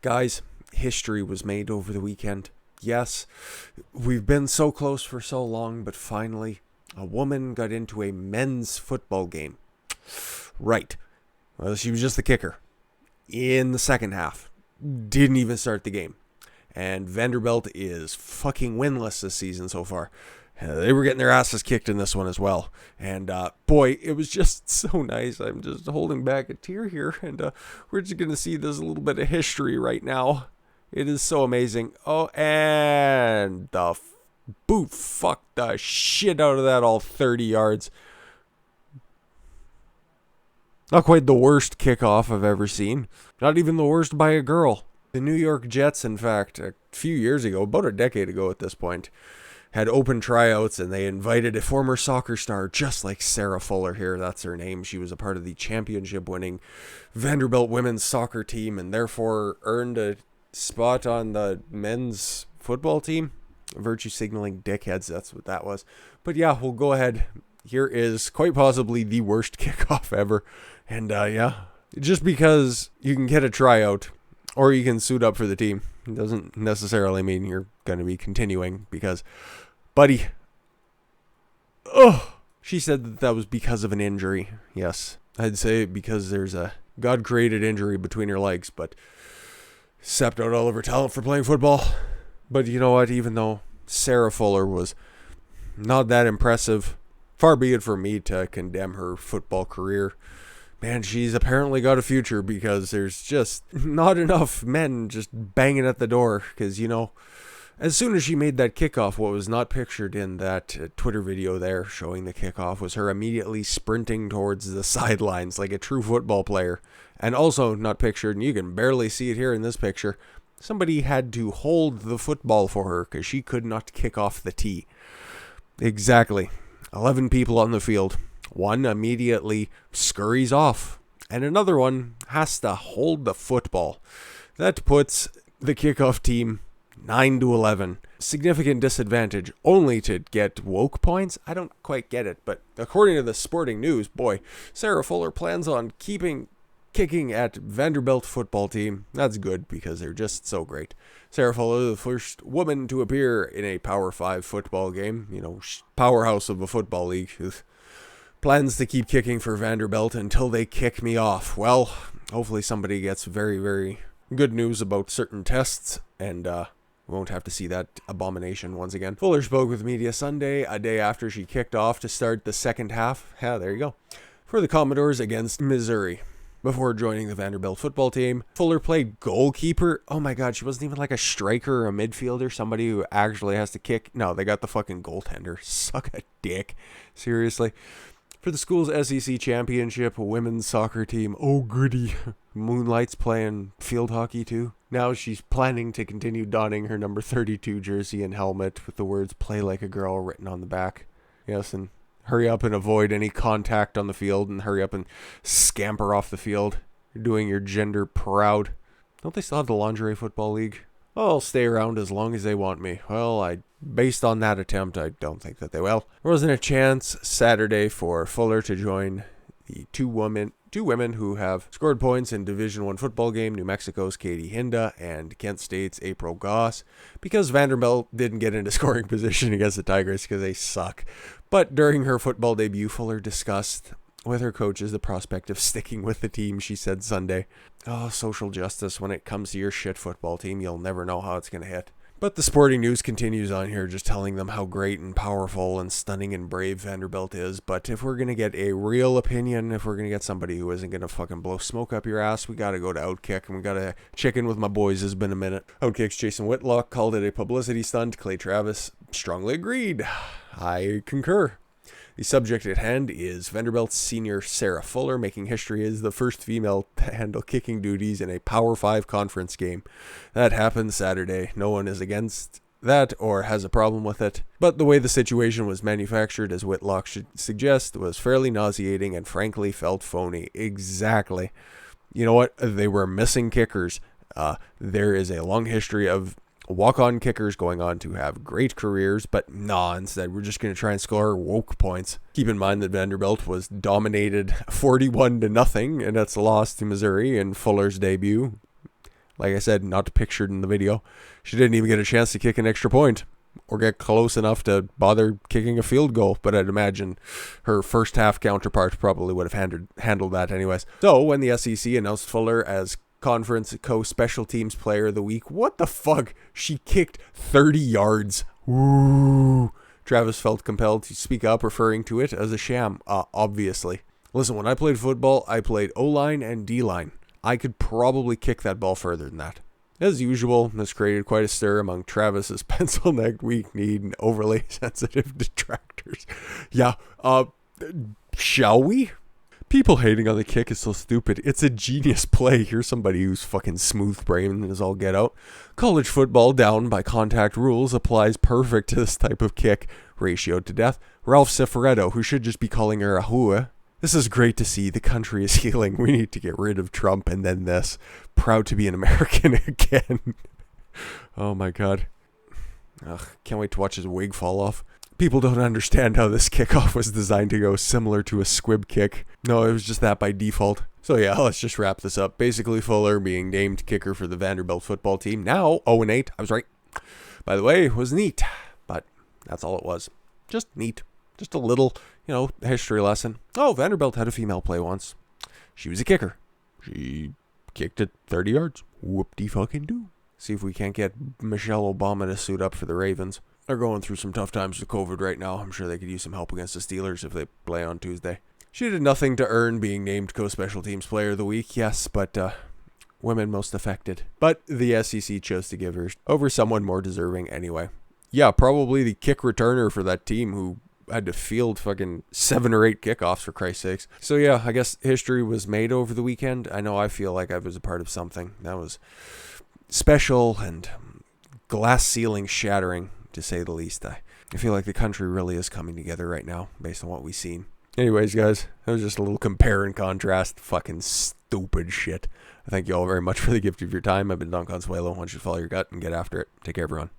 Guys, history was made over the weekend. Yes, we've been so close for so long, but finally, a woman got into a men's football game. Right. Well, she was just the kicker. In the second half. Didn't even start the game. And Vanderbilt is fucking winless this season so far. They were getting their asses kicked in this one as well. And boy, it was just so nice. I'm just holding back a tear here. And we're just going to see this little bit of history right now. It is so amazing. Oh, and the boot fucked the shit out of that all 30 yards. Not quite the worst kickoff I've ever seen. Not even the worst by a girl. The New York Jets, in fact, a few years ago, about a decade ago at this point, had open tryouts, and they invited a former soccer star, just like Sarah Fuller here. That's her name. She was a part of the championship-winning Vanderbilt women's soccer team, and therefore earned a spot on the men's football team. Virtue signaling dickheads, that's what that was. But yeah, we'll go ahead. Here is quite possibly the worst kickoff ever. And yeah, just because you can get a tryout or you can suit up for the team, it doesn't necessarily mean you're going to be continuing because, buddy, she said that was because of an injury. Yes, I'd say because there's a God-created injury between her legs, but sapped out all of her talent for playing football. But you know what? Even though Sarah Fuller was not that impressive, far be it for me to condemn her football career. Man, she's apparently got a future because there's just not enough men just banging at the door. Because, you know, as soon as she made that kickoff, what was not pictured in that Twitter video there showing the kickoff was her immediately sprinting towards the sidelines like a true football player. And also not pictured, and you can barely see it here in this picture, somebody had to hold the football for her because she could not kick off the tee. Exactly. 11 people on the field. One immediately scurries off, and another one has to hold the football. That puts the kickoff team 9-11. Significant disadvantage only to get woke points? I don't quite get it, but according to the Sporting News, boy, Sarah Fuller plans on kicking at Vanderbilt football team. That's good because they're just so great. Sarah Fuller, the first woman to appear in a Power 5 football game, you know, powerhouse of a football league, plans to keep kicking for Vanderbilt until they kick me off. Well, hopefully somebody gets very, very good news about certain tests, and won't have to see that abomination once again. Fuller spoke with media Sunday, a day after she kicked off to start the second half. Yeah, there you go. For the Commodores against Missouri. Before joining the Vanderbilt football team, Fuller played goalkeeper. Oh my god, she wasn't even like a striker or a midfielder, somebody who actually has to kick. No, they got the fucking goaltender. Suck a dick. Seriously. For the school's SEC championship women's soccer team, oh goody. Moonlight's playing field hockey too. Now she's planning to continue donning her number 32 jersey and helmet with the words "Play like a girl" written on the back. Yes, and hurry up and avoid any contact on the field, and hurry up and scamper off the field. You're doing your gender proud. Don't they still have the lingerie football league? I'll stay around as long as they want me. Well, based on that attempt, I don't think that they will. There wasn't a chance Saturday for Fuller to join the two women who have scored points in Division I football game, New Mexico's Katie Hinda and Kent State's April Goss, because Vanderbilt didn't get into scoring position against the Tigers because they suck. But during her football debut, Fuller discussed with her coaches the prospect of sticking with the team, she said Sunday. Oh, social justice, when it comes to your shit football team, you'll never know how it's going to hit. But the Sporting News continues on here, just telling them how great and powerful and stunning and brave Vanderbilt is. But if we're going to get a real opinion, if we're going to get somebody who isn't going to fucking blow smoke up your ass, we got to go to Outkick, and we got to check in with my boys. It's been a minute. Outkick's Jason Whitlock called it a publicity stunt. Clay Travis strongly agreed. I concur. The subject at hand is Vanderbilt's senior Sarah Fuller making history as the first female to handle kicking duties in a Power 5 conference game. That happened Saturday. No one is against that or has a problem with it. But the way the situation was manufactured, as Whitlock should suggest, was fairly nauseating and frankly felt phony. Exactly. You know what? They were missing kickers. There is a long history of walk-on kickers going on to have great careers, but instead we're just going to try and score woke points. Keep in mind that Vanderbilt was dominated 41-0, and that's a loss to Missouri in Fuller's debut. Like I said, not pictured in the video. She didn't even get a chance to kick an extra point or get close enough to bother kicking a field goal. But I'd imagine her first half counterpart probably would have handled that anyways. So when the SEC announced Fuller as Conference Co-Special Teams Player of the Week, what the fuck? She kicked 30 yards. Woo! Travis felt compelled to speak up, referring to it as a sham, obviously. Listen, when I played football, I played O-line and D-line. I could probably kick that ball further than that. As usual, this created quite a stir among Travis's pencil-necked, weak-kneed, and overly sensitive detractors. Yeah, shall we? People hating on the kick is so stupid. It's a genius play. Here's somebody who's fucking smooth-brained and is all get out. College football, down by contact rules, applies perfect to this type of kick, ratioed to death. Ralph Cifaretto, who should just be calling her a hua. This is great to see. The country is healing. We need to get rid of Trump and then this. Proud to be an American again. Oh my god. Ugh, can't wait to watch his wig fall off. People don't understand how this kickoff was designed to go similar to a squib kick. No, it was just that by default. So yeah, let's just wrap this up. Basically, Fuller being named kicker for the Vanderbilt football team. Now 0-8. I was right. By the way, it was neat. But that's all it was. Just neat. Just a little, history lesson. Oh, Vanderbilt had a female play once. She was a kicker. She kicked it 30 yards. Whoop-de-fucking-do. See if we can't get Michelle Obama to suit up for the Ravens. They're going through some tough times with COVID right now. I'm sure they could use some help against the Steelers if they play on Tuesday. She did nothing to earn being named Co-Special Teams Player of the Week, yes, but women most affected. But the SEC chose to give her over someone more deserving anyway. Yeah, probably the kick returner for that team who had to field fucking 7 or 8 kickoffs, for Christ's sakes. So yeah, I guess history was made over the weekend. I know I feel like I was a part of something that was special and glass ceiling shattering, to say the least. I feel like the country really is coming together right now based on what we've seen. Anyways, guys, that was just a little compare and contrast. Fucking stupid shit. I thank you all very much for the gift of your time. I've been Don Consuelo. I want you to follow your gut and get after it. Take care, everyone.